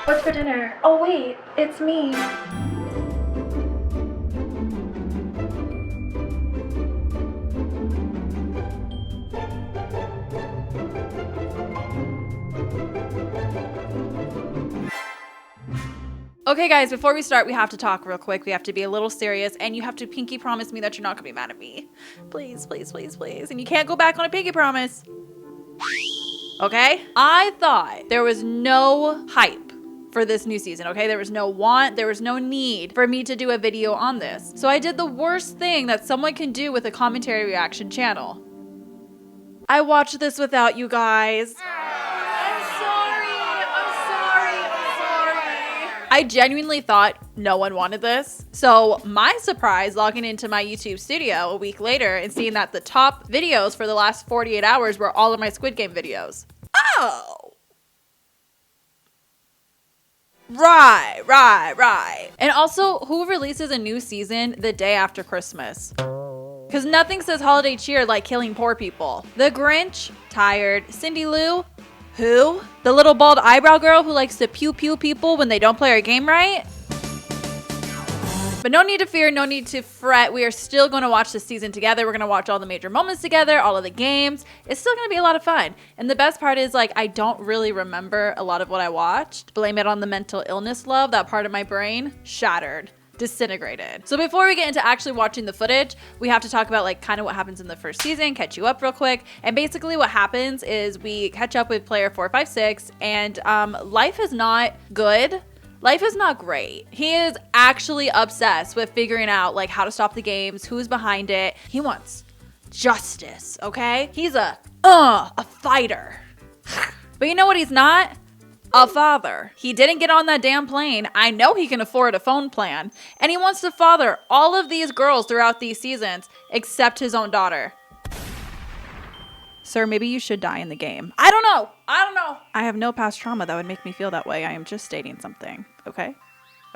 What's for dinner? Oh wait, it's me. Okay, guys, before we start, we have to talk real quick. We have to be a little serious, and you have to pinky promise me that you're not gonna be mad at me. Please, please, please, please. And you can't go back on a pinky promise. Okay? I thought there was no hype for this new season, okay? There was no want, there was no need for me to do a video on this. So I did the worst thing that someone can do with a commentary reaction channel. I watched this without you guys. I genuinely thought no one wanted this. So my surprise logging into my YouTube studio a week later and seeing that the top videos for the last 48 hours were all of my Squid Game videos. Oh. Right. And also, who releases a new season the day after Christmas? Because nothing says holiday cheer like killing poor people. The Grinch, tired. Cindy Lou, who? The little bald eyebrow girl who likes to pew pew people when they don't play our game right? But no need to fear, no need to fret. We are still going to watch this season together. We're going to watch all the major moments together, all of the games. It's still going to be a lot of fun. And the best part is, like, I don't really remember a lot of what I watched. Blame it on the mental illness love. That part of my brain shattered. Disintegrated. So before we get into actually watching the footage, we have to talk about like kind of what happens in the first season, catch you up real quick. And basically what happens is we catch up with player 456 and life is not good. Life is not great. He is actually obsessed with figuring out like how to stop the games, who's behind it. He wants justice, okay? He's a fighter. But you know what he's not? A father. He didn't get on that damn plane. I know he can afford a phone plan. And he wants to father all of these girls throughout these seasons, except his own daughter. Sir, maybe you should die in the game. I don't know. I have no past trauma that would make me feel that way. I am just stating something. Okay.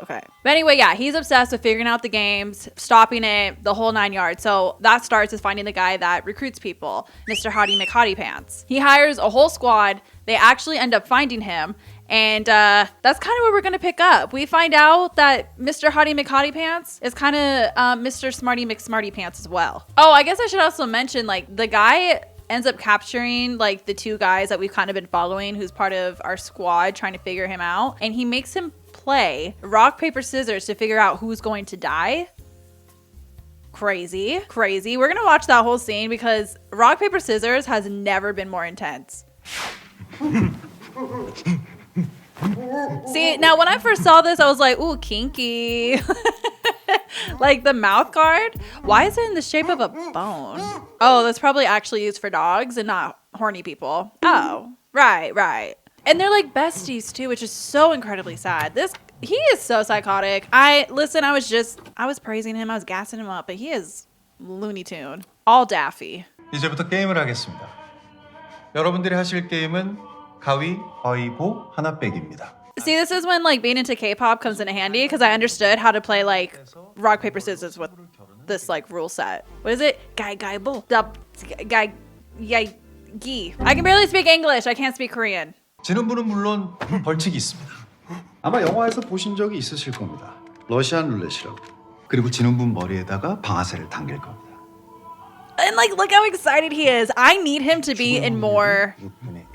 But anyway, yeah, he's obsessed with figuring out the games, stopping it, the whole 9 yards. So that starts with finding the guy that recruits people, Mr. Hottie McHottie Pants. He hires a whole squad. They actually end up finding him. And that's kind of where we're going to pick up. We find out that Mr. Hottie McHottie Pants is kind of Mr. Smarty McSmarty Pants as well. Oh, I guess I should also mention, like, the guy ends up capturing, like, the two guys that we've kind of been following, who's part of our squad, trying to figure him out. And he makes him play rock, paper, scissors to figure out who's going to die. Crazy. We're going to watch that whole scene because rock, paper, scissors has never been more intense. See, now when I first saw this, I was like, ooh, kinky. Like the mouth guard. Why is it in the shape of a bone? Oh, that's probably actually used for dogs and not horny people. Oh, right. And they're like besties too, which is so incredibly sad. He is so psychotic. I was praising him. I was gassing him up, but he is Looney Tune. All daffy. 이제부터 게임을 하겠습니다. 여러분들이 하실 게임은 가위바위보 하나 빼기입니다. See, this is when like being into K-pop comes in handy because I understood how to play like rock, paper, scissors with this like rule set. What is it? Guy-bo. Gi. I can barely speak English. I can't speak Korean. 지는 분은 물론 벌칙이 있습니다. 아마 영화에서 보신 적이 있으실 겁니다. 러시안 룰렛이라고. 그리고 지는 분 머리에다가 방아쇠를 당길 겁니다. And like, look how excited he is. I need him to be in more.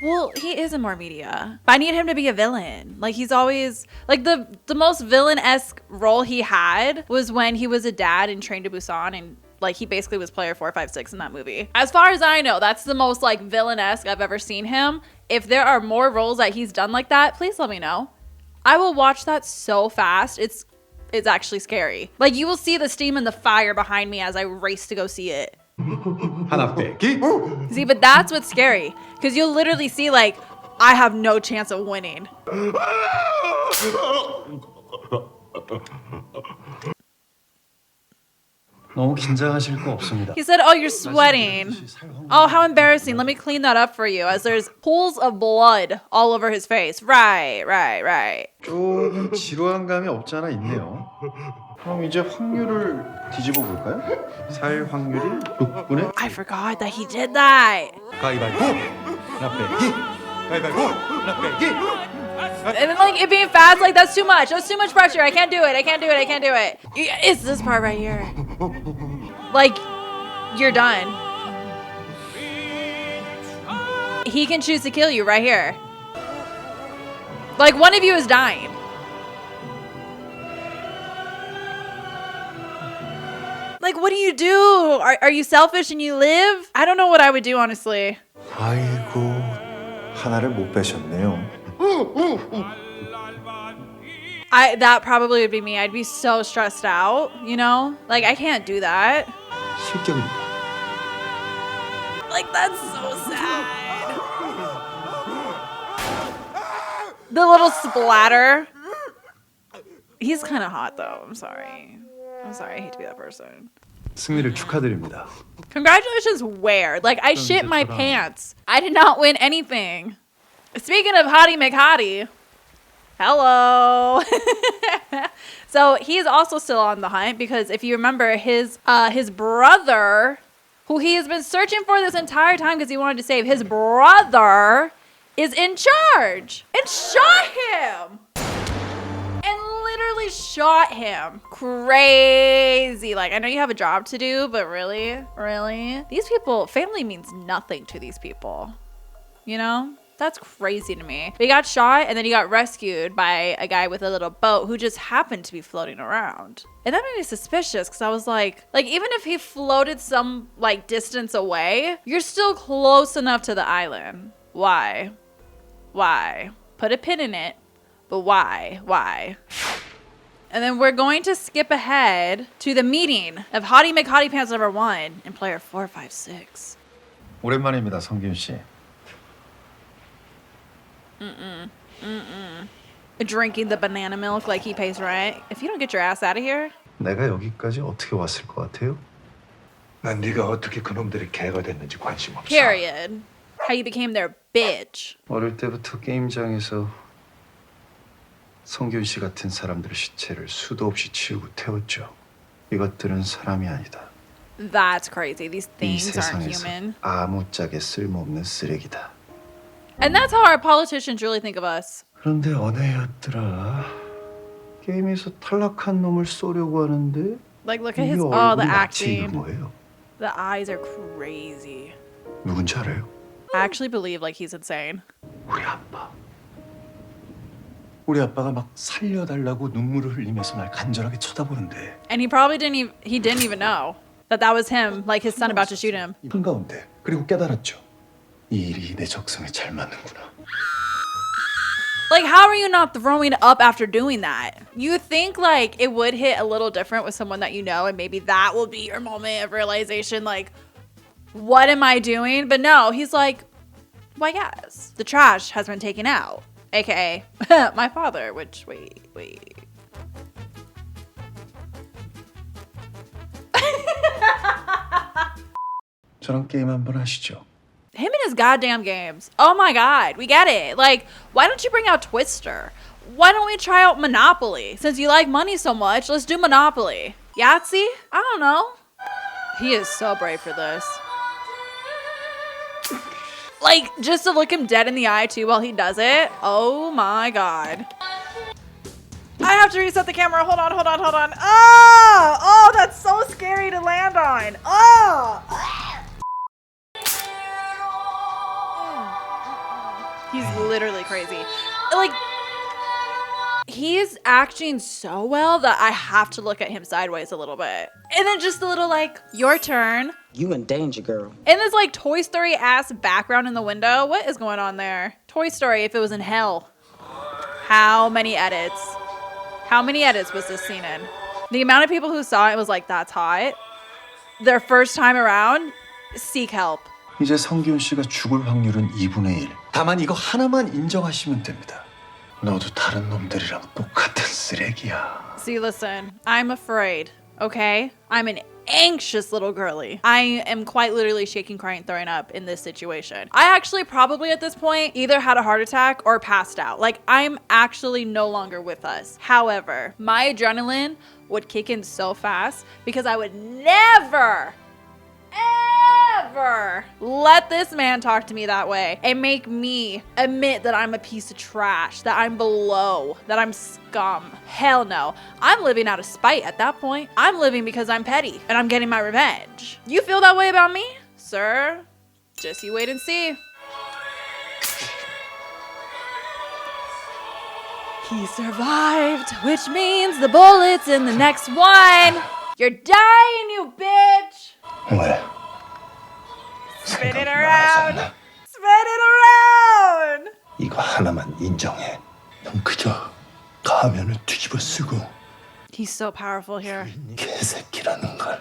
Well, he is in more media. But I need him to be a villain. Like he's always like the most villain-esque role he had was when he was a dad in Train to Busan, and like he basically was player 456 in that movie. As far as I know, that's the most like villain-esque I've ever seen him. If there are more roles that he's done like that, please let me know. I will watch that so fast. It's actually scary. Like you will see the steam and the fire behind me as I race to go see it. 하나 빼기. See, but that's what's scary. Because you'll literally see like, I have no chance of winning. 너무 긴장하실 거 없습니다. He said, oh, you're sweating. Oh, how embarrassing. Let me clean that up for you. As there's pools of blood all over his face. Right. 좀 지루한 감이 없지 않아 있네요. 그럼 이제 확률을 뒤집어 볼까요? 살 확률이 6분의 I forgot that he did that. 가위바위보 하나 빼기. 가위바위보 하나 빼기. And then like it being fast, like that's too much. That's too much pressure. I can't do it. I can't do it. I can't do it. It's this part right here. Like, you're done. He can choose to kill you right here. Like, one of you is dying. Like, what do you do? Are you selfish and you live? I don't know what I would do, honestly. 아이고, 하나를 못 빼셨네요. That probably would be me. I'd be so stressed out, you know? Like, I can't do that. 실격입니다. Like, that's so sad. The little splatter. He's kind of hot, though. I'm sorry. I hate to be that person. 승리를 축하드립니다. Congratulations, where? Like, I shit my pants. I did not win anything. Speaking of Hottie McHottie, hello. So he's also still on the hunt because if you remember, his brother, who he has been searching for this entire time because he wanted to save, his brother is in charge and shot him. And literally shot him. Crazy. Like, I know you have a job to do, but really? These people, family means nothing to these people. You know? That's crazy to me. But he got shot and then he got rescued by a guy with a little boat who just happened to be floating around. And that made me suspicious because I was like, even if he floated some like distance away, you're still close enough to the island. Why? Put a pin in it, but why? And then we're going to skip ahead to the meeting of Hottie McHottie Pants number 1 and player 456. 오랜만입니다, 성균 씨. Drinking the banana milk like he pays rent. If you don't get your ass out of here. 내가 여기까지 어떻게 왔을 것 같아요? 난 네가 어떻게 그놈들이 개가 됐는지 관심 없어. Period. How you became their bitch. 어릴 때부터 게임장에서 성균 씨 같은 사람들의 시체를 수도 없이 치우고 태웠죠. 이것들은 사람이 아니다. That's crazy. These 이 things aren't 세상에서 human. 아무짝에 쓸모없는 쓰레기다. And that's how our politicians really think of us. 그런데 어느 애였더라? 게임에서 탈락한 놈을 쏘려고 하는데 Like, look at 이 his, the 얼굴이 마치 acting. 이거예요. The eyes are crazy. 누군지 알아요? I actually believe like he's insane. 우리 아빠. 우리 아빠가 막 살려달라고 눈물을 흘리면서 날 간절하게 쳐다보는데 And he probably didn't even know that was him, like his son about to shoot him. 한가운데 그리고 깨달았죠. 이 일이 내 적성에 잘 맞는구나. Like, how are you not throwing up after doing that? You think like it would hit a little different with someone that you know, and maybe that will be your moment of realization, like, what am I doing? But no, he's like, well, yes, the trash has been taken out, aka my father. Which wait. 저랑 게임 한번 하시죠. Him and his goddamn games. Oh my god, we get it. Like, why don't you bring out Twister? Why don't we try out Monopoly? Since you like money so much, let's do Monopoly. Yahtzee? I don't know. He is so brave for this. Like, just to look him dead in the eye too while he does it. Oh my god. I have to reset the camera. Hold on. Oh, that's so scary to land on. Oh. He's literally crazy. Like, he's acting so well that I have to look at him sideways a little bit. And then just a little like, your turn. You in danger, girl. And this like Toy Story ass background in the window. What is going on there? Toy Story if it was in hell. How many edits? How many edits was this scene in? The amount of people who saw it was like, that's hot. Their first time around, seek help. 이제 성기훈 씨가 죽을 확률은 2분의 1. 다만 이거 하나만 인정하시면 됩니다. 너도 다른 놈들이랑 똑같은 쓰레기야. See, listen, I'm afraid, okay? I'm an anxious little girly. I am quite literally shaking, crying, throwing up in this situation. I actually probably at this point either had a heart attack or passed out. Like, I'm actually no longer with us. However, my adrenaline would kick in so fast because I would never, never let this man talk to me that way and make me admit that I'm a piece of trash, that I'm below, that I'm scum. Hell no. I'm living out of spite at that point. I'm living because I'm petty and I'm getting my revenge. You feel that way about me, sir? Just you wait and see. He survived, which means the bullet's in the next one. You're dying, you bitch. 왜? Spin it around. Spin it around. 이거 하나만 인정해. 넌 그저 가면을 뒤집어 쓰고 He's so powerful here. 개새끼라는 걸.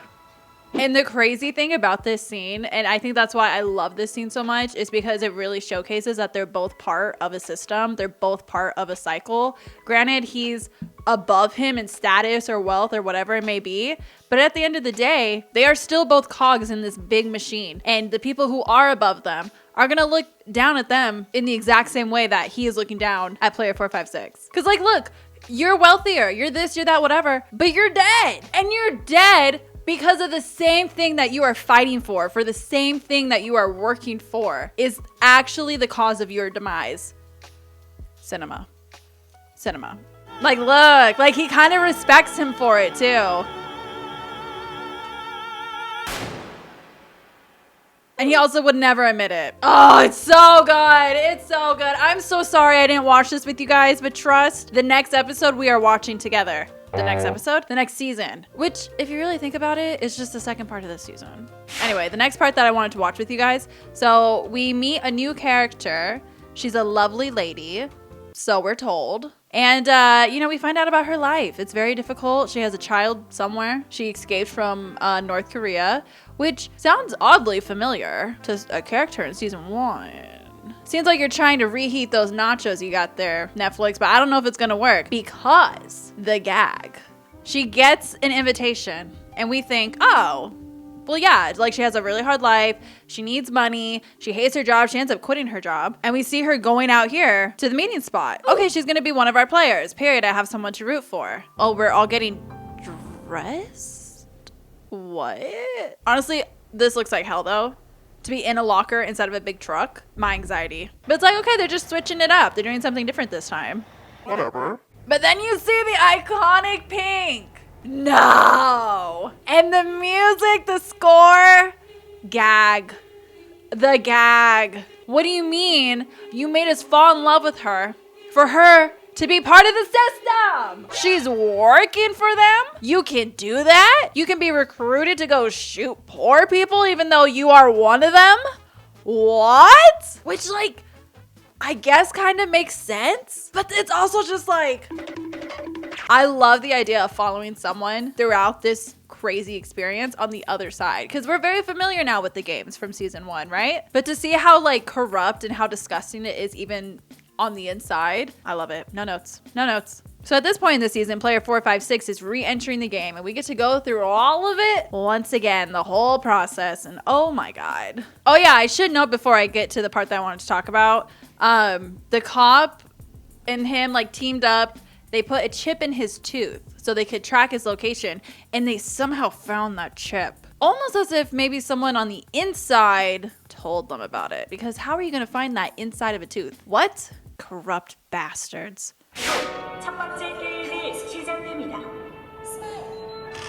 And the crazy thing about this scene, and I think that's why I love this scene so much, is because it really showcases that they're both part of a system. They're both part of a cycle. Granted, he's above him in status or wealth or whatever it may be, but at the end of the day, they are still both cogs in this big machine. And the people who are above them are gonna look down at them in the exact same way that he is looking down at player 456. Because like, look, you're wealthier, you're this, you're that, whatever, but you're dead. And you're dead because of the same thing that you are fighting for the same thing that you are working for is actually the cause of your demise. Cinema. Like, look, like he kind of respects him for it too. And he also would never admit it. Oh, it's so good. It's so good. I'm so sorry I didn't watch this with you guys, but trust, the next episode we are watching together. The next episode, the next season, which if you really think about it, is just the second part of this season. Anyway, the next part that I wanted to watch with you guys. So we meet a new character. She's a lovely lady, so we're told. And, you know, we find out about her life. It's very difficult. She has a child somewhere. She escaped from North Korea, which sounds oddly familiar to a character in season 1. Seems like you're trying to reheat those nachos you got there, Netflix, but I don't know if it's gonna work because the gag. She gets an invitation and we think, oh, well, yeah, like she has a really hard life. She needs money. She hates her job. She ends up quitting her job. And we see her going out here to the meeting spot. Okay, she's gonna be one of our players. Period. I have someone to root for. Oh, we're all getting dressed? What? Honestly, this looks like hell though. To be in a locker instead of a big truck, my anxiety. But it's like, okay, they're just switching it up. They're doing something different this time. Whatever. But then you see the iconic pink. No. And the music, the score, gag. The gag. What do you mean? You made us fall in love with her for her to be part of the system. She's working for them. You can do that. You can be recruited to go shoot poor people even though you are one of them. What? Which, like, I guess kind of makes sense. But it's also just like, I love the idea of following someone throughout this crazy experience on the other side. Because we're very familiar now with the games from season 1, right? But to see how like corrupt and how disgusting it is even on the inside, I love it. No notes. So at this point in the season, player 456 is re-entering the game and we get to go through all of it once again, the whole process. And oh my God. Oh yeah, I should note before I get to the part that I wanted to talk about, the cop and him like teamed up. They put a chip in his tooth so they could track his location and they somehow found that chip. Almost as if maybe someone on the inside told them about it, because how are you gonna find that inside of a tooth? What? Corrupt bastards.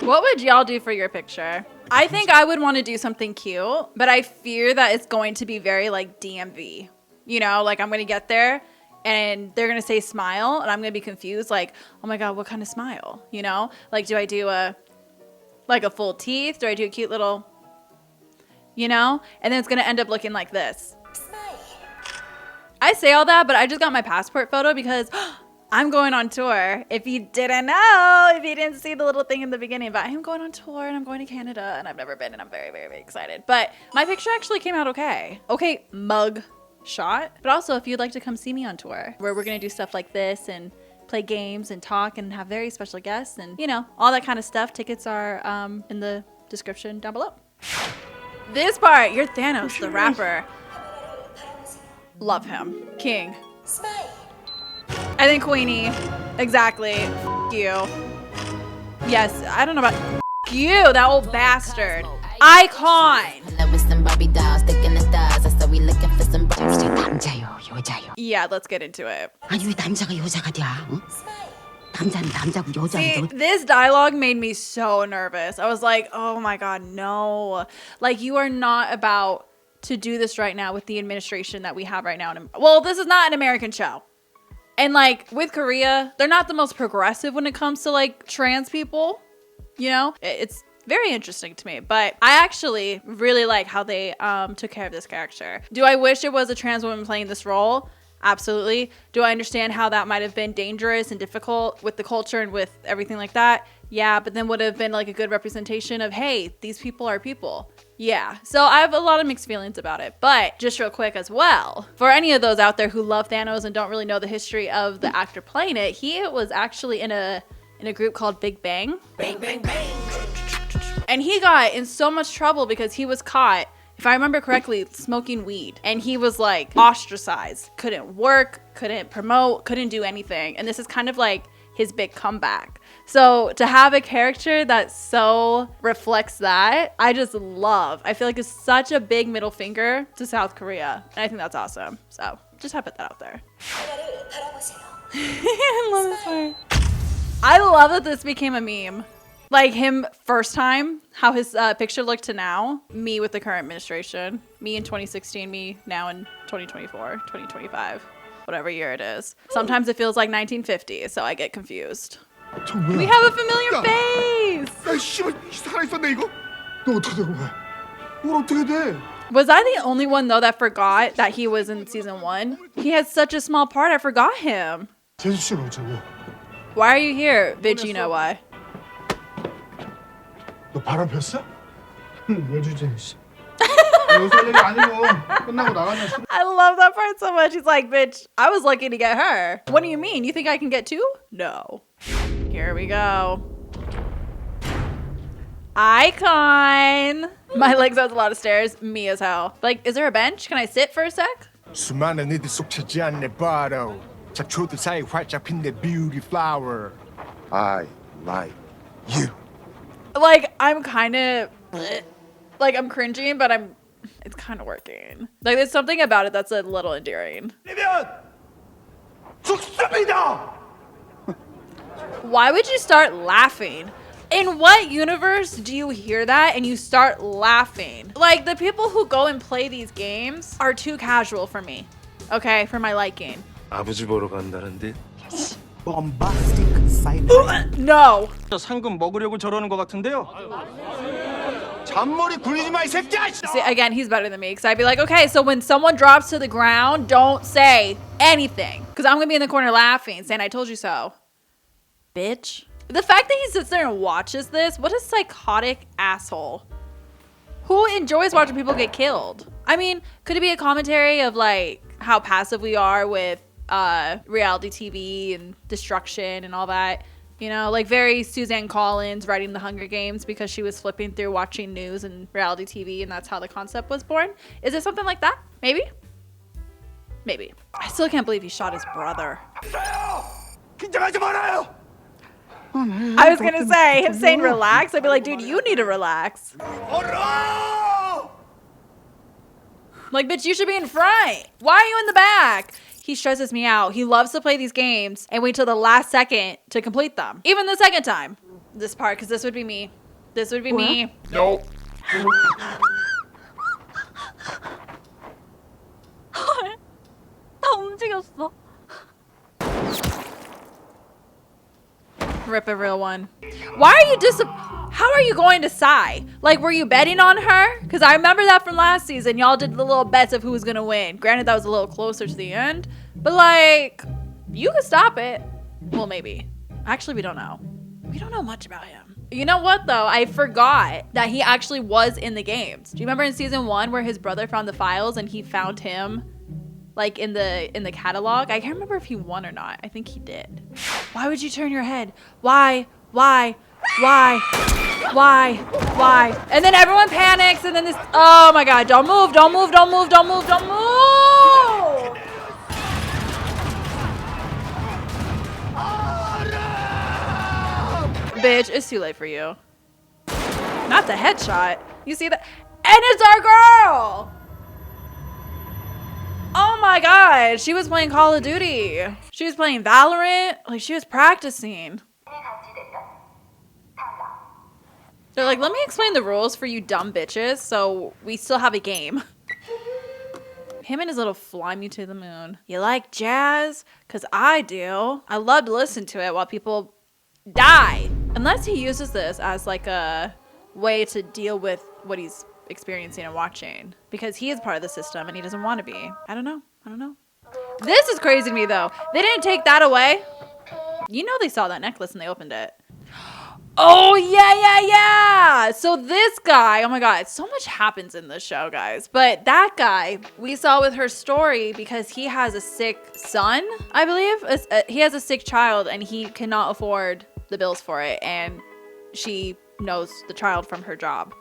What would y'all do for your picture? I think I would want to do something cute, but I fear that it's going to be very like DMV. You know, like I'm gonna get there and they're gonna say smile and I'm gonna be confused, like, oh my God, what kind of smile? You know, like, do I do a full teeth? Do I do a cute little, you know? And then it's gonna end up looking like this. I say all that, but I just got my passport photo because I'm going on tour. If you didn't know, if you didn't see the little thing in the beginning, but I am going on tour and I'm going to Canada and I've never been and I'm very, very, very excited. But my picture actually came out okay. Okay, mug shot. But also if you'd like to come see me on tour, where we're gonna do stuff like this and play games and talk and have very special guests and, you know, all that kind of stuff. Tickets are in the description down below. This part, you're Thanos, the rapper. Love him. King. I think Queenie. Exactly. F you. Yes, I don't know about you, that old bastard. Icon. some Barbie dolls, sticking the stars. I said we looking for some 남자요, 여자요. Yeah, let's get into it. 아니 왜 남자가 여자가 돼? 응? 남자는 남자고 여자는 See, 여자. this dialogue made me so nervous. I was like, oh my God, no. Like, you are not about to do this right now with the administration that we have right now. Well, this is not an American show. And like with Korea, they're not the most progressive when it comes to like trans people. You know, it's very interesting to me, but I actually really like how they took care of this character. Do I wish it was a trans woman playing this role? Absolutely. Do I understand how that might have been dangerous and difficult with the culture and with everything like that? Yeah, but then would have been like a good representation of, hey, these people are people. Yeah, so I have a lot of mixed feelings about it, but just real quick as well, for any of those out there who love Thanos and don't really know the history of the actor playing it, he was actually in a group called Big Bang. Bang, bang, bang. And he got in so much trouble because he was caught, if I remember correctly, smoking weed. And he was like ostracized, couldn't work, couldn't promote, couldn't do anything. And this is kind of like his big comeback. So to have a character that so reflects that, I just love. I feel like it's such a big middle finger to South Korea. And I think that's awesome. So just have to put that out there. I love this part. I love that this became a meme. Like him first time, how his picture looked to now. Me with the current administration. Me in 2016, me now in 2024, 2025. Whatever year it is. Sometimes it feels like 1950, so I get confused. We have a familiar face! 야, 씨발, 살아있었네, 이거? 너 어떻게 된 거야? 뭘 어떻게 돼? Was I the only one, though, that forgot that he was in season 1? He had such a small part, I forgot him. 재수 씨는 어쩌고? Why are you here, bitch? You know why. 너 바람 폈어? 왜 주제, 씨. 요새 얘기 아니고 끝나고 나가냐? I love that part so much. He's like, bitch, I was lucky to get her. What do you mean? You think I can get 2? No. Here we go. Icon. My legs has a lot of stairs. Me as hell. Like, is there a bench? Can I sit for a sec? 수많은 이들 속 차지한 내 바로 잡초들 사이 활짝 핀 내 beauty flower. I like you. Like, I'm kind of... Like, I'm cringing, but it's kind of working. Like, there's something about it that's a little endearing. 죽습니다! Why would you start laughing? In what universe do you hear that and you start laughing? Like, the people who go and play these games are too casual for me. Okay, for my liking. 아버지 보러 간다는데 bombastic side. No. 상금 먹으려고 저러는 것 같은데요. 잔머리 굴리지 마, 이 새끼야! See, again, he's better than me because I'd be like, okay, so when someone drops to the ground, don't say anything because I'm gonna be in the corner laughing, saying I told you so. Bitch. The fact that he sits there and watches this, what a psychotic asshole. Who enjoys watching people get killed? I mean, could it be a commentary of like how passive we are with reality TV and destruction and all that? You know, like very Suzanne Collins writing The Hunger Games because she was flipping through watching news and reality TV and that's how the concept was born. Is it something like that? Maybe? Maybe. I still can't believe he shot his brother. 긴장하지 말아요! I was gonna say, him saying relax, I'd be like, dude, you need to relax. Like, bitch, you should be in front. Why are you in the back? He stresses me out. He loves to play these games and wait till the last second to complete them. Even the second time. This part, because this would be me. This would be me. No. 다 움직였어. Rip a real one. Why are you how are you going to sigh? Like, were you betting on her? Because I remember that from last season. Y'all did the little bets of who was going to win. Granted, that was a little closer to the end. But, like, you could stop it. Well, maybe. Actually, we don't know. We don't know much about him. You know what, though? I forgot that he actually was in the games. Do you remember in season 1 where his brother found the files and he found him, like, in the catalog? I can't remember if he won or not. I think he did. Why would you turn your head? Why? Why? Why? Why? Why? And then everyone panics and then this, oh my God, don't move, don't move, don't move, don't move, don't move! Bitch, it's too late for you. Not the headshot. You see that? it's our girl! Oh my god, she was playing Call of Duty. She was playing Valorant. Like, she was practicing. They're like, let me explain the rules for you dumb bitches so we still have a game. Him and his little fly me to the moon. You like jazz? Because I do. I love to listen to it while people die. Unless he uses this as like a way to deal with what he's experiencing and watching. Because he is part of the system and he doesn't want to be. I don't know. I don't know. This is crazy to me though. They didn't take that away. You know they saw that necklace and they opened it. Oh, yeah. So this guy, oh my God, so much happens in this show, guys. But that guy we saw with her story because he has a sick son, I believe. He has a sick child and he cannot afford the bills for it. And she knows the child from her job.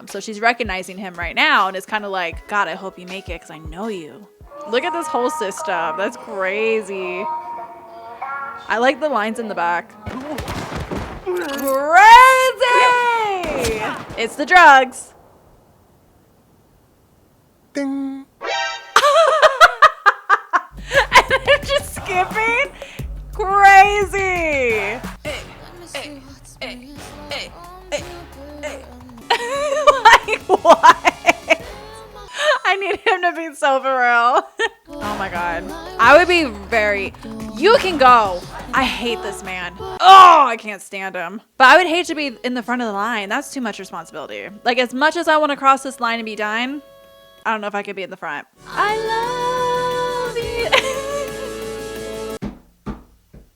So she's recognizing him right now and is kind of like, God, I hope you make it because I know you. Look at this whole system. That's crazy. I like the lines in the back. Crazy! It's the drugs. Ding. And they're just skipping. Crazy. Like what? I need him to be so for real. Oh my God. I would be very... You can go. I hate this man. Oh, I can't stand him. But I would hate to be in the front of the line. That's too much responsibility. Like, as much as I want to cross this line and be done, I don't know if I could be in the front. I love you.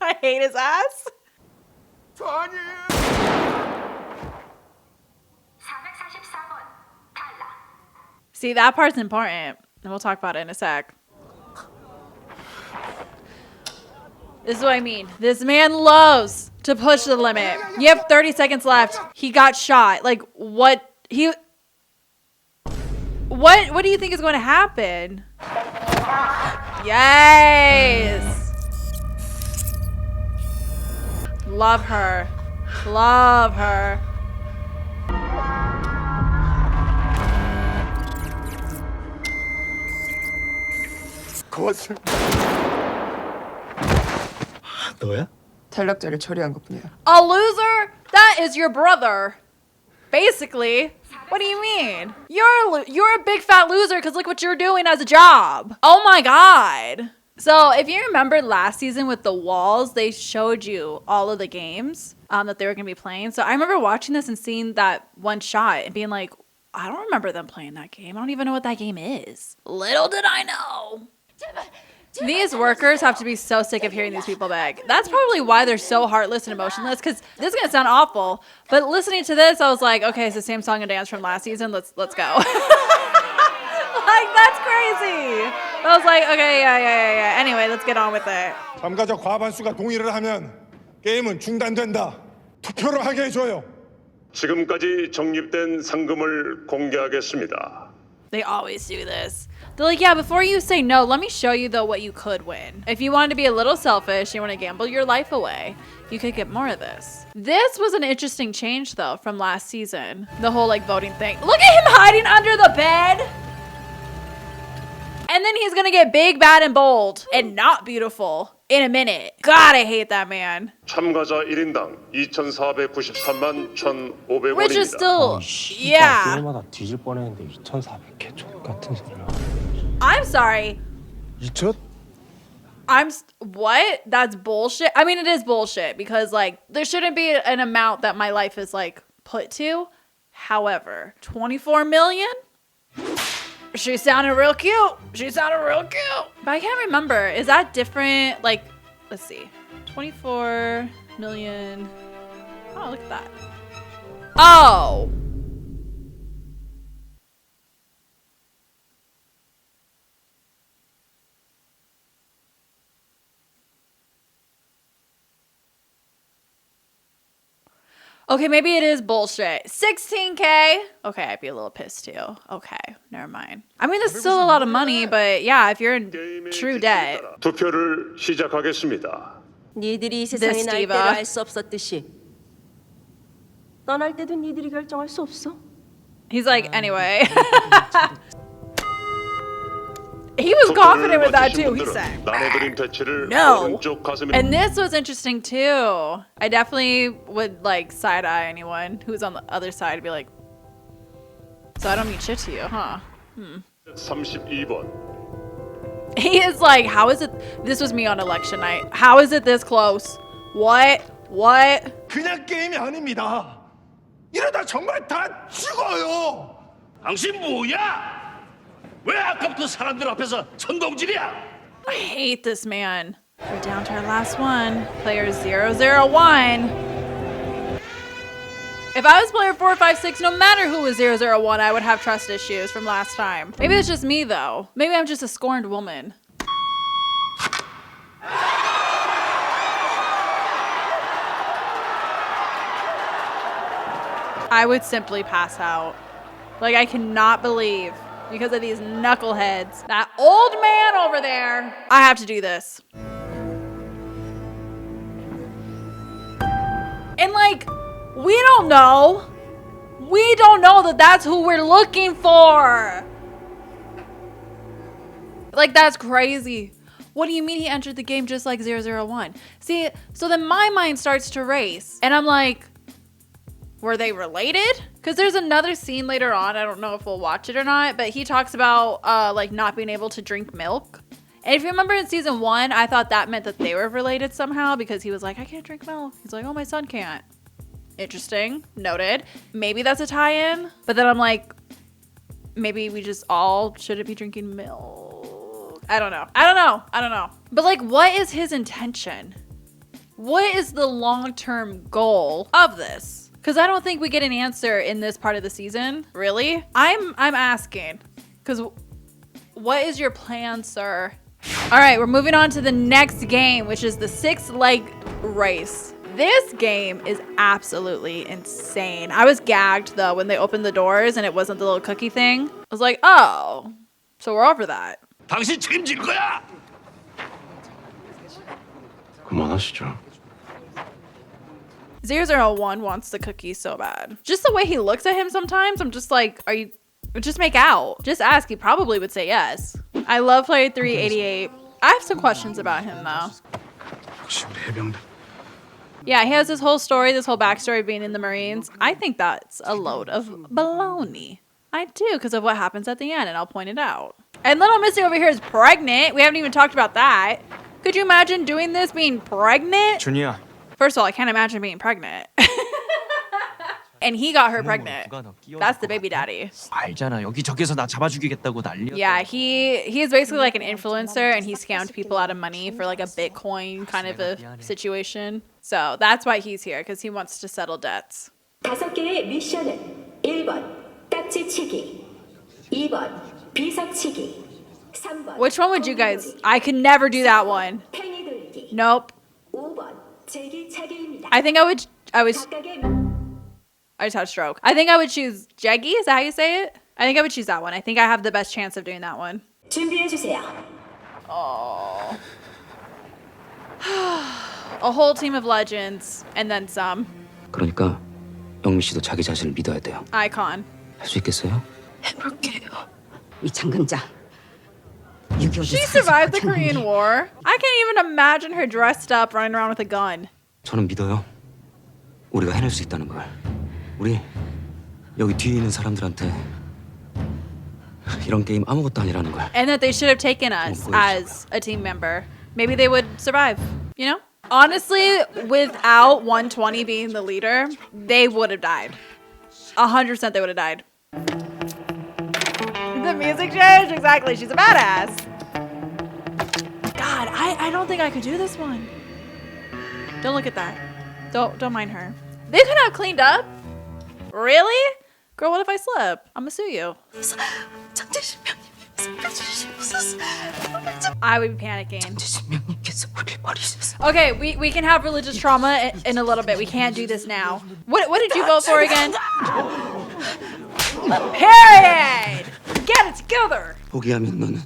I hate his ass. See, that part's important. And we'll talk about it in a sec. This is what I mean. This man loves to push the limit. You have 30 seconds left. He got shot. Like, what? What do you think is going to happen? Yes. Love her. Love her. 그것을 너야? 탈락자를 처리한 것뿐이야. A loser? That is your brother. Basically. What do you mean? You're a big fat loser because look what you're doing as a job. Oh my God. So if you remember last season with the walls, they showed you all of the games that they were going to be playing. So I remember watching this and seeing that one shot and being like, I don't remember them playing that game. I don't even know what that game is. Little did I know. These workers have to be so sick of hearing these people beg. That's probably why they're so heartless and emotionless, because this is going to sound awful, but listening to this, I was like, okay, it's the same song and dance from last season. Let's go. Like, that's crazy. I was like, okay, yeah. Anyway, let's get on with it. 참가자 과반수가 동의를 하면 게임은 중단된다. 투표를 하게 해줘요. 지금까지 적립된 상금을 공개하겠습니다. They always do this. They're like, yeah, before you say no, let me show you though what you could win. If you wanted to be a little selfish, you want to gamble your life away, you could get more of this. This was an interesting change though from last season. The whole like voting thing. Look at him hiding under the bed. And then he's gonna get big, bad, and bold and not beautiful in a minute. God, I hate that man. 참가자 1인당 2,493만 1,500원입니다. Which is still, yeah. 게임마다 뒤질 뻔했는데 2,400개 족 같은 소리야. I'm sorry. 2천? What? That's bullshit. I mean, it is bullshit because like there shouldn't be an amount that my life is like put to. However, 24 million? She sounded real cute. But I can't remember. Is that different? Like, let's see. 24 million. Oh, look at that. Oh. Okay, maybe it is bullshit. 16K. Okay, I'd be a little pissed too. Okay, never mind. I mean, that's still a lot of money, but yeah, if you're in true debt. 투표를 시작하겠습니다. 니들이 세상에 날 때를 알 수 없었듯이 떠날 때도 니들이 결정할 수 없어? He's like, anyway. He was confident with that too. He said, no. And this was interesting too. I definitely would like side eye anyone who's on the other side and be like, so I don't mean shit to you, huh? 32번. He is like, how is it? This was me on election night. How is it this close? What? 그냥 게임이 아닙니다. 이러다 정말 다 죽어요. 당신 뭐야? 왜 아까부터 사람들 앞에서 선동질이야? I hate this man. We're down to our last one. Player 001. If I was player 456, no matter who was 001, I would have trust issues from last time. Maybe it's just me though. Maybe I'm just a scorned woman. I would simply pass out. Like, I cannot believe, because of these knuckleheads, that old man over there, I have to do this. And like, we don't know that that's who we're looking for. Like, that's crazy. What do you mean he entered the game just like 001? See, so then my mind starts to race and I'm like, were they related? Because there's another scene later on, I don't know if we'll watch it or not, but he talks about like not being able to drink milk. And if you remember in season 1, I thought that meant that they were related somehow because he was like, I can't drink milk. He's like, oh, my son can't. Interesting, noted. Maybe that's a tie-in, but then I'm like, maybe we just all shouldn't be drinking milk. I don't know. But like, what is his intention? What is the long-term goal of this? Because I don't think we get an answer in this part of the season. Really? I'm asking. Because what is your plan, sir? All right, we're moving on to the next game, which is the 6-leg race. This game is absolutely insane. I was gagged though when they opened the doors and it wasn't the little cookie thing. I was like, oh, so we're over that. 당신 책임질 거야. 그만하시죠. 001 wants the cookie so bad. Just the way he looks at him sometimes, I'm just like, just make out. Just ask, he probably would say yes. I love player 388. I have some questions about him though. Yeah, he has this whole story, this whole backstory of being in the Marines. I think that's a load of baloney. I do, because of what happens at the end, and I'll point it out. And little Missy over here is pregnant. We haven't even talked about that. Could you imagine doing this, being pregnant? 준이야. First of all, I can't imagine being pregnant. And he got her pregnant. That's the baby daddy. 알잖아. 여기저기서 나 잡아주겠다고 난리야. Yeah, he is basically like an influencer and he scammed people out of money for like a Bitcoin kind of a situation. So that's why he's here, because he wants to settle debts. 5개의 미션은 1번 딱지치기, 2번 비석치기, 3번 Which one would you guys? I could never do that one. 팽이 돌리기, Nope. 5번 제기차기입니다. I think I just had a stroke. I think I would choose Jeggy. Is that how you say it? I think I would choose that one. I think I have the best chance of doing that one. 준비해주세요. Oh. A whole team of legends and then some. 그러니까 영미 씨도 자기 자신을 믿어야 돼요. Icon. 할 수 있겠어요? 해볼게요. 이 장근장. She survived the Korean War. I can't even imagine her dressed up running around with a gun. 저는 믿어요. 우리가 해낼 수 있다는 걸. 우리 여기 뒤에 있는 사람들한테 이런 게임 아무것도 아니라는 걸. And that they should have taken us as a team member. Maybe they would survive, you know? Honestly, without 120 being the leader, they would have died. 100% they would have died. The music changed? Exactly. She's a badass. God, I don't think I could do this one. Don't look at that. Don't mind her. They could have cleaned up. Really? Girl, what if I slip? I'm gonna sue you. I would be panicking. Okay, we can have religious trauma in a little bit. We can't do this now. What did you vote for again? Period! Get it together! 포기하면 너는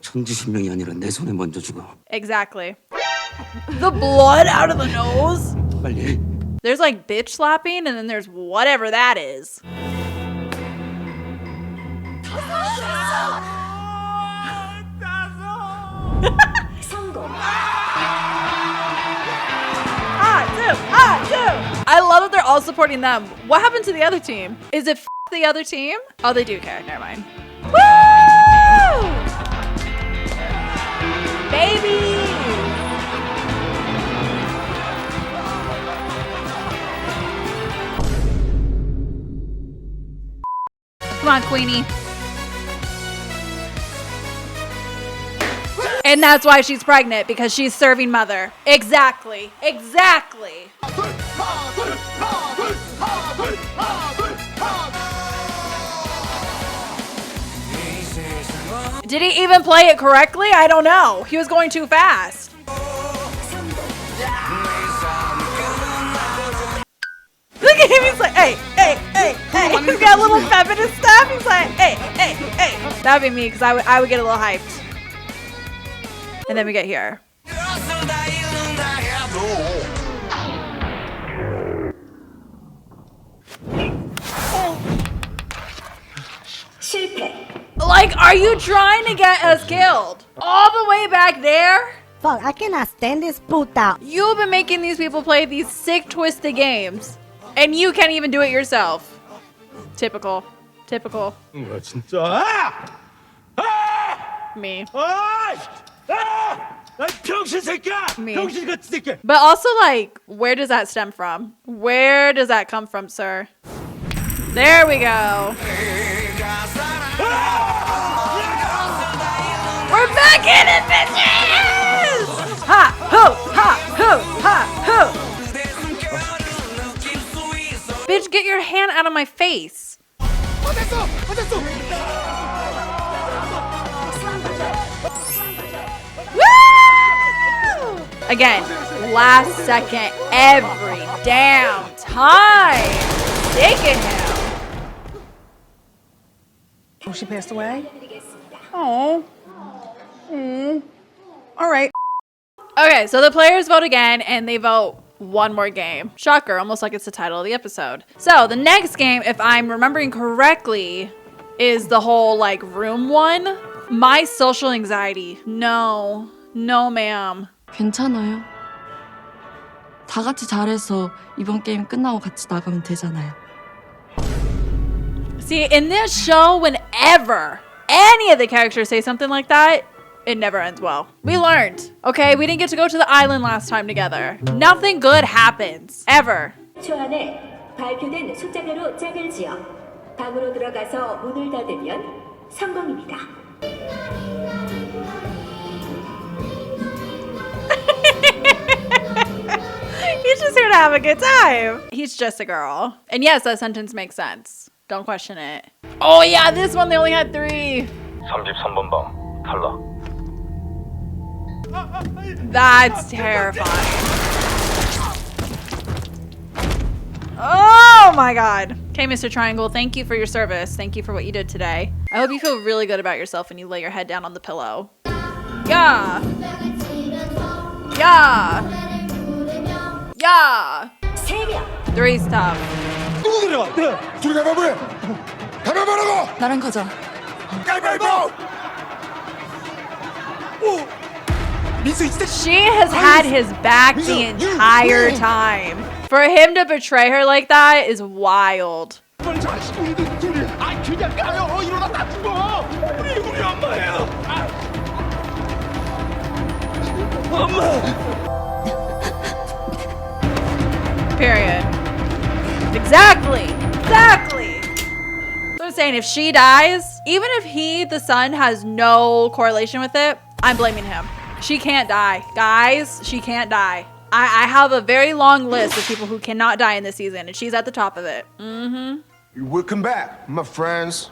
천지신명이 아니라 내 손에 먼저 죽어. Exactly. The blood out of the nose? 빨리. There's like bitch slapping and then there's whatever that is. love that they're all supporting them. What happened to the other team? Is it the other team? Oh, they do care. Never mind. Woo! Baby! Come on, Queenie. And that's why she's pregnant, because she's serving mother. Exactly. Exactly. Did he even play it correctly? I don't know. He was going too fast. Look at him. He's like, hey, hey, hey, hey. He's got a little feminist stuff. He's like, hey, hey, hey. That'd be me, because I would get a little hyped. And then we get here. 실패. Like, are you trying to get us killed? All the way back there? Fuck, I cannot stand this puta. You've been making these people play these sick, twisted games. And you can't even do it yourself. Typical. Typical. 진짜. Me. Me. But also, like, where does that stem from? Where does that come from, sir? There we go. We're back in it, bitches! Ha! Ho! Ha! Ho! Ha! Ho! Bitch, get your hand out of my face. Woo! Again, last second every damn time. Taking him. Oh, she passed away? Oh. All right. Okay, so the players vote again, and they vote one more game. Shocker, almost like it's the title of the episode. So the next game, if I'm remembering correctly, is the whole like room one. My social anxiety. No, no ma'am. 괜찮아요. 다 같이 잘해서 이번 게임 끝나고 같이 나가면 되잖아요. See, in this show, whenever any of the characters say something like that, it never ends well. We learned, okay? We didn't get to go to the island last time together. Nothing good happens, ever. 초 안에 발표된 숫자대로 짝을 지어 방으로 들어가서 문을 닫으면 성공입니다. He's just here to have a good time. He's just a girl. And yes, that sentence makes sense. Don't question it. Oh yeah, this one they only had 3. 33번 방 탈락. That's terrifying. Oh my god. Okay, Mr. Triangle, thank you for your service. Thank you for what you did today. I hope you feel really good about yourself when you lay your head down on the pillow. Yeah. Yeah. Yeah. 3's tough. 누구 들어가? 둘이 가위바위보 해. 가위바위보 하라고. 나랑 가자. 가위바위보. She has had his back the entire time. For him to betray her like that is wild. 빨리 자식 우리 둘이. 아 그냥 가요. 이러다 다 죽어. 우리 엄마예요. 엄마. Period. Exactly. Exactly. So I'm saying if she dies, even if he, the son, has no correlation with it, I'm blaming him. She can't die. Guys, she can't die. I have a very long list of people who cannot die in this season, and she's at the top of it. Mm-hmm. Welcome back, my friends.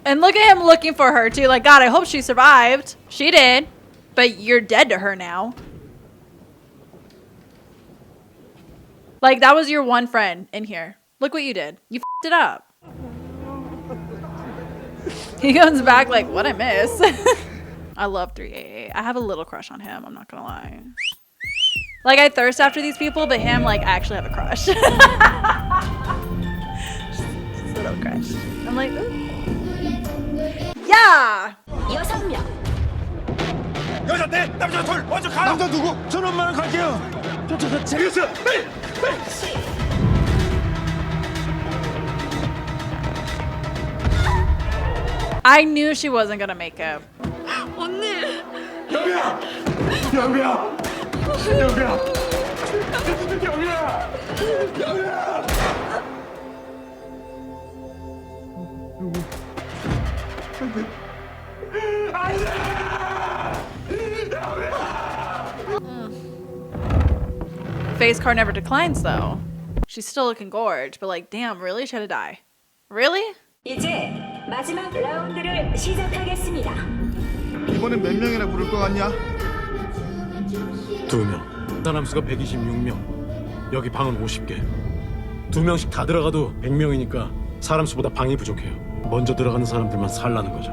And look at him looking for her, too. Like, God, I hope she survived. She did. But you're dead to her now. Like, that was your one friend in here. Look what you did. You f***ed it up. He comes back like, what I miss? I love 388. I have a little crush on him. I'm not gonna lie. Like, I thirst after these people, but him, like, I actually have a crush. Just a little crush. I'm like, ooh. Yeah! 6명. 여자 넷, 남자 둘, 먼저 가요. 남자 누구? 저는 엄마랑 갈게요. I knew she wasn't gonna make it. 언니. 영미야! 영미야! 영미야! 영미야! 영미야! Face card never declines though. She's still looking gorge, but like, damn, really? She had to die. Really? 이제 마지막 라운드를 시작하겠습니다. 이번엔 몇 명이나 부를 것 같냐? 2명. 사람 수가 126명. 여기 방은 50개. 2명씩 다 들어가도 100명이니까 사람 수보다 방이 부족해요. 먼저 들어가는 사람들만 살라는 거죠.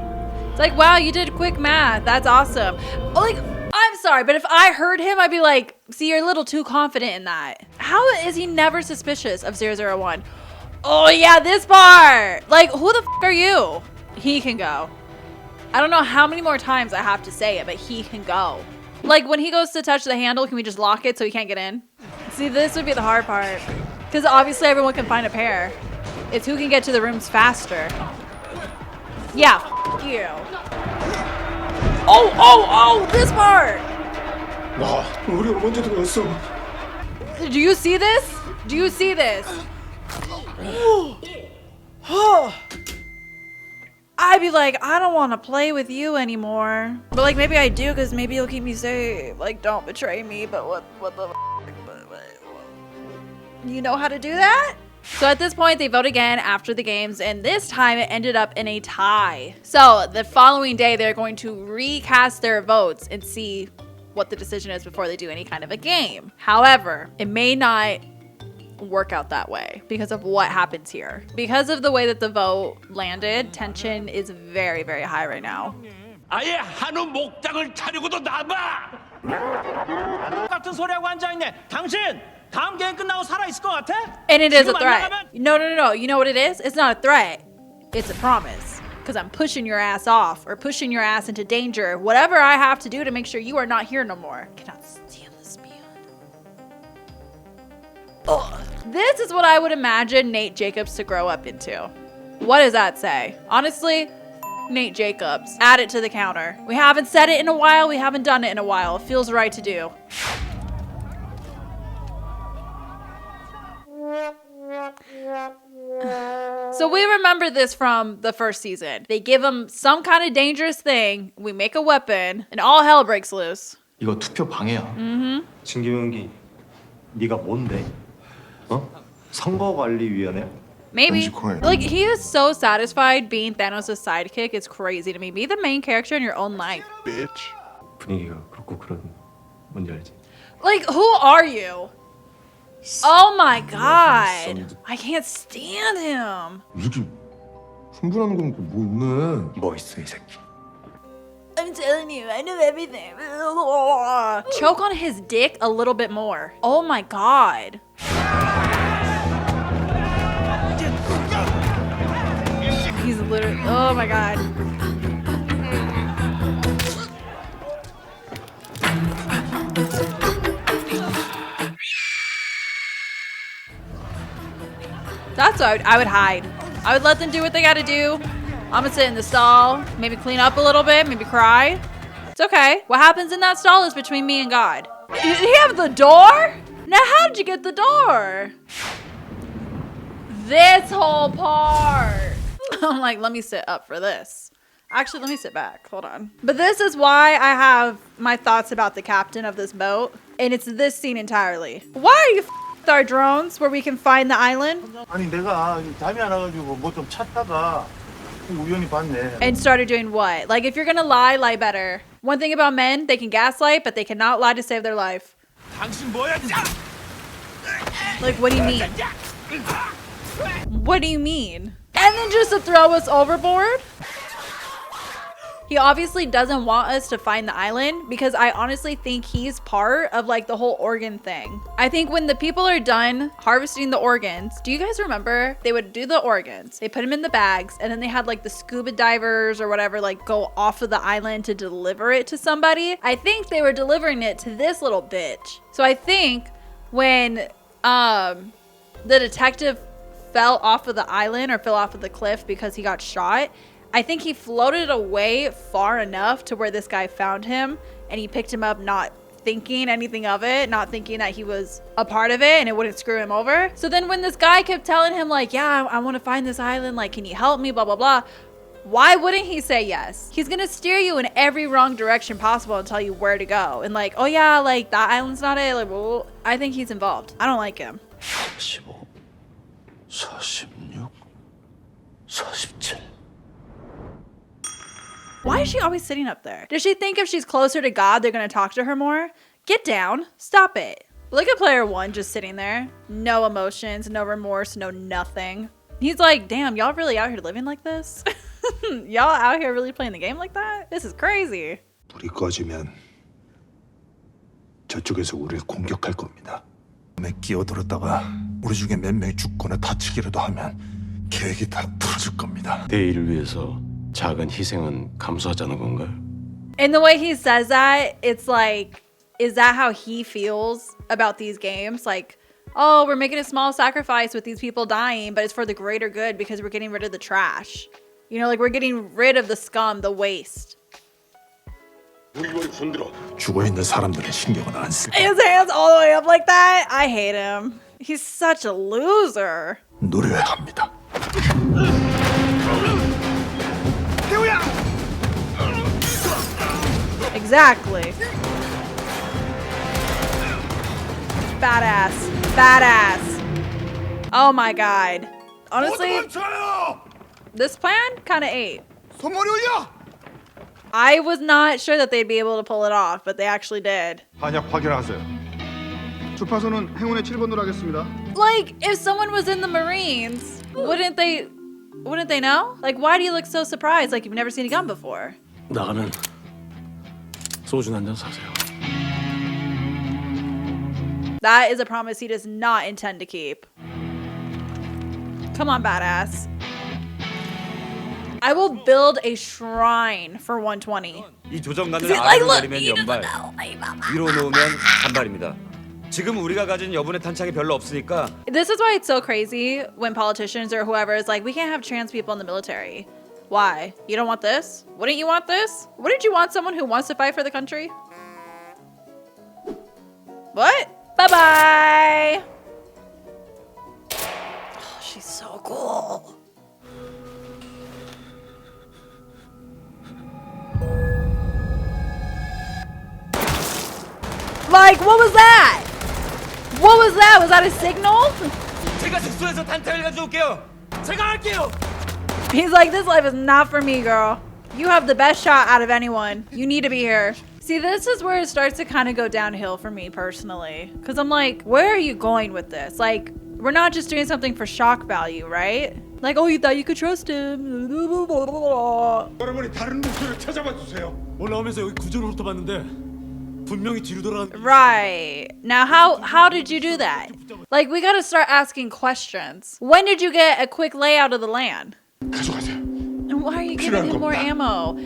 It's like, wow, you did quick math. That's awesome. Like, I'm sorry, but if I heard him, I'd be like, see, you're a little too confident in that. How is he never suspicious of 001? Oh yeah, this part. Like, who the f are you? He can go. I don't know how many more times I have to say it, but he can go. Like, when he goes to touch the handle, can we just lock it so he can't get in? See, this would be the hard part. Because obviously everyone can find a pair. It's who can get to the rooms faster. Yeah, f you. Oh, this part. 와, 우리가 먼저 들어갔어. Do you see this? Do you see this? I'd be like, I don't want to play with you anymore. But like, maybe I do, because maybe you'll keep me safe. Like, don't betray me, but what the you know how to do that? So at this point, they vote again after the games, and this time it ended up in a tie. So the following day, they're going to recast their votes and see what the decision is before they do any kind of a game. However, it may not work out that way because of what happens here. Because of the way that the vote landed, tension is very, very high right now. 아예 한우 목장을 차리고도 남아! 같은 소리하고 앉아있네. 당신 다음 게임 끝나고 살아있을 것 같아? And it is a threat. No. You know what it is? It's not a threat. It's a promise. Because I'm pushing your ass off or pushing your ass into danger. Whatever I have to do to make sure you are not here no more. I cannot stand this man. Ugh. This is what I would imagine Nate Jacobs to grow up into. What does that say? Honestly, Nate Jacobs. Add it to the counter. We haven't said it in a while. We haven't done it in a while. It feels right to do. So we remember this from the first season. They give him some kind of dangerous thing. We make a weapon and all hell breaks loose. 이거 투표 방해야. 진기명기, 네가 뭔데? 어? 선거관리위원회? Maybe. Like, he is so satisfied being Thanos' sidekick. It's crazy to me. Be the main character in your own life. Bitch. 분위기가 그렇고 그런 뭔지 알지? Like, who are you? Oh my god. I can't stand him. 이렇게 흥분하는 건 뭐 있네. 뭐 있어 이 새끼. I'm telling you, I know everything. Choke on his dick a little bit more. Oh my god. He's literally, oh my god. That's what I would hide. I would let them do what they gotta do. I'm gonna sit in the stall, maybe clean up a little bit, maybe cry. It's okay. What happens in that stall is between me and God. Did he have the door? Now how did you get the door? This whole part. I'm like, let me sit up for this. Actually, let me sit back. Hold on. But this is why I have my thoughts about the captain of this boat. And it's this scene entirely. Why are you with our drones where we can find the island? 아니 내가 잠이 안 와가지고 뭐 좀 찾다가 우연히 봤네. And started doing what? Like, if you're gonna lie, lie better. One thing about men, they can gaslight, but they cannot lie to save their life. 당신 뭐야? Like, what do you mean? What do you mean? And then just to throw us overboard? He obviously doesn't want us to find the island because I honestly think he's part of like the whole organ thing. I think when the people are done harvesting the organs, do you guys remember? They would do the organs, they put them in the bags, and then they had like the scuba divers or whatever like go off of the island to deliver it to somebody. I think they were delivering it to this little bitch. So I think when the detective fell off of the island or fell off of the cliff because he got shot. I think he floated away far enough to where this guy found him and he picked him up, not thinking anything of it, not thinking that he was a part of it and it wouldn't screw him over. So then when this guy kept telling him like, yeah, I want to find this island, like, can you help me, blah, blah, blah. Why wouldn't he say yes? He's gonna steer you in every wrong direction possible and tell you where to go. And like, oh yeah, like that island's not it. Like, well, I think he's involved. I don't like him. 45, 46, 47. Why is she always sitting up there? Does she think if she's closer to God, they're gonna talk to her more? Get down, stop it. Look at player one just sitting there. No emotions, no remorse, no nothing. He's like, damn, y'all really out here living like this? Y'all out here really playing the game like that? This is crazy. 불이 꺼지면 저쪽에서 우리를 공격할 겁니다. 에 끼어들었다가 우리 중에 몇 명이 죽거나 다치기라도 하면 계획이 다 풀어질 겁니다. 대의를 위해서 작은 희생은 감수하자는 건가요? And the way he says that, it's like, is that how he feels about these games? Like, oh, we're making a small sacrifice with these people dying, but it's for the greater good because we're getting rid of the trash. You know, like we're getting rid of the scum, the waste. 죽어있는 사람들의 신경은 안 쓰고 His hands all the way up like that? I hate him. He's such a loser. 노려야 합니다. Exactly. Badass. Badass. Oh my god. Honestly, this plan kind of ate. I was not sure that they'd be able to pull it off, but they actually did. 한약 확인하세요. 주파수는 행운의 7번으로 하겠습니다. Like, if someone was in the Marines, wouldn't they know? Like, why do you look so surprised like you've never seen a gun before? 나가면 소주 한 잔 사세요. That is a promise he does not intend to keep. Come on, badass. I will build a shrine for 120. 이 조정관을 아래로 내리면 연발, 위로 놓으면 단발입니다. 지금 우리가 가진 여분의 탄창이 별로 없으니까. This is why it's so crazy when politicians or whoever is like, we can't have trans people in the military. Why? You don't want this? Wouldn't you want this? Wouldn't you want someone who wants to fight for the country? What? Bye-bye. Oh, she's so cool. Like, what was that? What was that? Was that a signal? 제가 숙소에서 탄탄을 가져올게요. 제가 할게요. He's like, this life is not for me, girl. You have the best shot out of anyone. You need to be here. See, this is where it starts to kind of go downhill for me personally. Because I'm like, where are you going with this? Like, we're not just doing something for shock value, right? Like, oh, you thought you could trust him. 여러분이 다른 루트를 찾아봐 주세요. 올라오면서 여기 구조를 훑어봤는데 분명히 뒤로 돌아간. Right. Now, how did you do that? Like, we gotta start asking questions. When did you get a quick layout of the land? 가져가세요. And why are you giving him more ammo?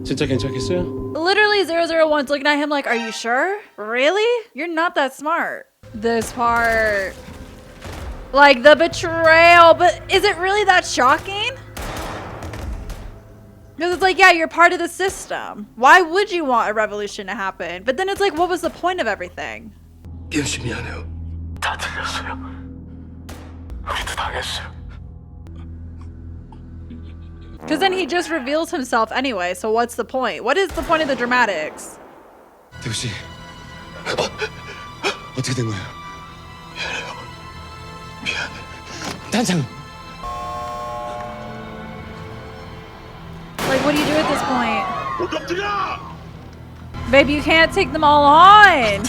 진짜 괜찮겠어요? Literally 001's looking at him like, are you sure? Really? You're not that smart. This part. Like the betrayal, but is it really that shocking? Because it's like, yeah, you're part of the system. Why would you want a revolution to happen? But then it's like, what was the point of everything? 열심히 하네요. 다 틀렸어요. 우리도 당했어요. Because then he just reveals himself anyway, so what's the point? What is the point of the dramatics? 대우 씨, 어떻게 된 거예요? 미안해. 단창. Like, what do you do at this point? Babe, you can't take them all on.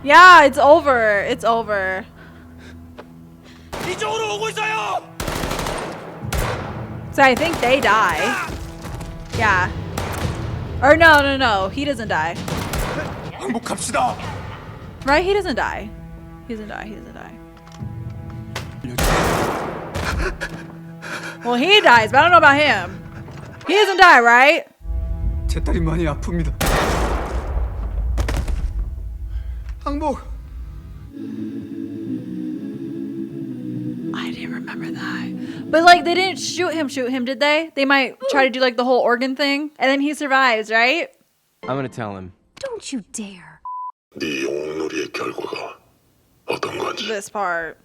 Yeah, it's over. It's over. 이쪽으로 오고 있어요. So I think they die. Yeah. Or no. He doesn't die. 항복합시다. Right? He doesn't die. He doesn't die. Well, he dies, but I don't know about him. He doesn't die, right? 제 딸이 많이 아픕니다. 항복. remember that. But like they didn't shoot him, did they? They might try to do like the whole organ thing, and then he survives, right? I'm gonna tell him. Don't you dare. 네 영웅놀이의 결과가 어떤 건지. This part.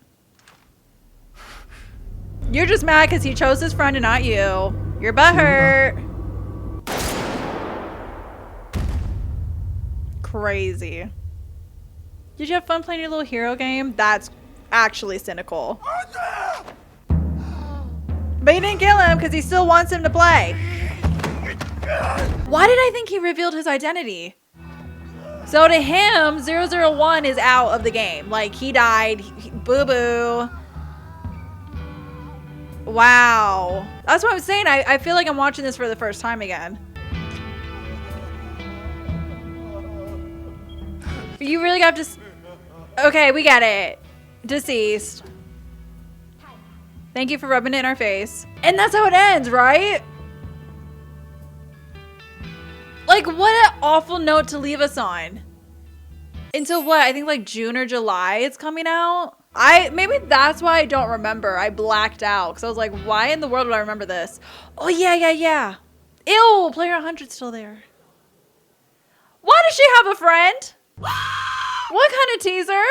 You're just mad because he chose his friend and not you. Your butt hurt. Crazy. Did you have fun playing your little hero game? That's actually cynical. But you didn't kill him because he still wants him to play. Why did I think he revealed his identity? So to him, 001 is out of the game. Like, he died. Boo-boo. Wow. That's what I'm saying. I feel like I'm watching this for the first time again. You really got to... Okay, we get it. Deceased. Thank you for rubbing it in our face. And that's how it ends, right? Like, what an awful note to leave us on. Until what? I think like June or July it's coming out. Maybe that's why I don't remember. I blacked out because I was like, why in the world would I remember this? Oh, yeah. Ew, player 100's still there. Why does she have a friend? What kind of teaser?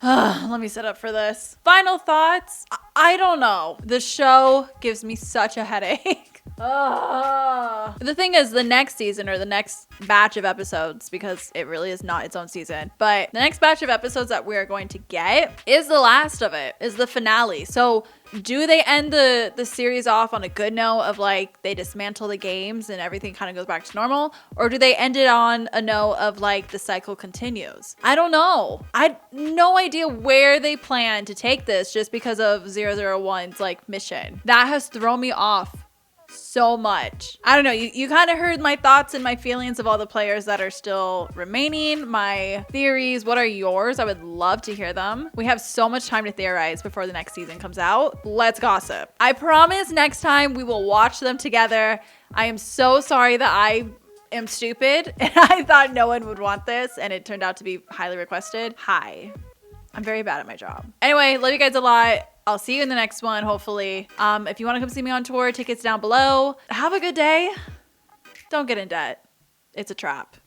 Let me set up for this. Final thoughts? I don't know. The show gives me such a headache. The thing is, the next season or the next batch of episodes, because it really is not its own season, but the next batch of episodes that we're going to get is the last of it, is the finale. So do they end the series off on a good note of like they dismantle the games and everything kind of goes back to normal? Or do they end it on a note of like the cycle continues? I don't know. I had no idea where they plan to take this just because of 001's like mission. That has thrown me off so much. I don't know. You kind of heard my thoughts and my feelings of all the players that are still remaining, my theories. What are yours? I would love to hear them. We have so much time to theorize before the next season comes out. Let's gossip. I promise next time we will watch them together. I am so sorry that I am stupid and I thought no one would want this and it turned out to be highly requested. Hi. I'm very bad at my job. Anyway, love you guys a lot. I'll see you in the next one, hopefully. If you want to come see me on tour, tickets down below. Have a good day. Don't get in debt. It's a trap.